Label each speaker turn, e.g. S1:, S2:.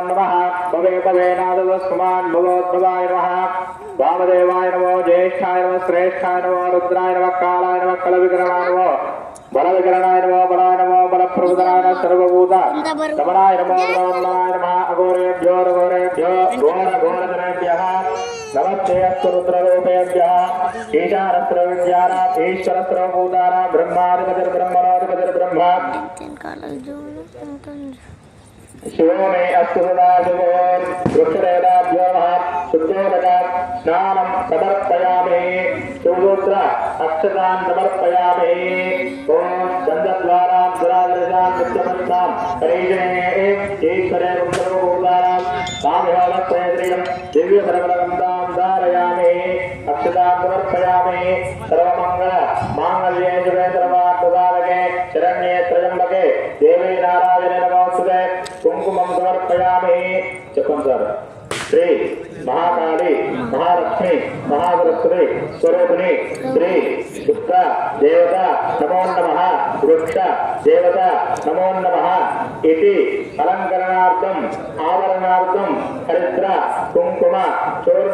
S1: नमः भवे भवेनादवस्मान् भगवद्भवाय नमः वामदेवाय नमो ज्येष्ठाय नमः श्रेष्ठाय नमो रुद्राय नमः कालाय नमः कलविकरणाय नमो बलविकरणाय नमो बलाय नमो बलप्रभुतराय नमः सर्वभूत रमणाय नमो ब्रह्मणाय नमः अघोरेभ्यो घोरघोरधरेभ्यः नमस्ते अस्तु रुद्ररूपेभ्यः ईशानस्त्रविद्यानाम् ईश्वरस्त्रभूतानां ब्रह्माधिपतिर्ब्रह्मणोऽधिपतिर्ब्रह्म शिवो मे अस्तु सदा शिवो वृक्षरेदाभ्यो नमः शुद्धोदकात् स्नानं समर्पयामि सुरुद्र अक्षतान् समर्पयामि ॐ गन्धद्वारां दुरादृशां नित्यमन्तां परीजने ईश्वरे रुद्रभूतानां कामयोगत्रयत्रियं दिव्यसर्वगन्धां धारयामि अक्षतां समर्पयामि सर्वमङ्गल माङ्गल्ये शिवे सर्वार्थसाधके शरण्ये त्र्यम्बके देवी नारायणे नमोस्तुते कुंकुमं समर्पयामि చెప్పండి సార్ శ్రీ మహాకాళి మహాలక్ష్మి మహాసరస్వతి స్వరూపిణి శ్రీ గుప్త దేవత నమో నమః వృక్ష దేవత నమో నమః ఇది అలంకరణార్థం ఆవరణార్థం హరిద్ర కుంకుమ చూర్ణ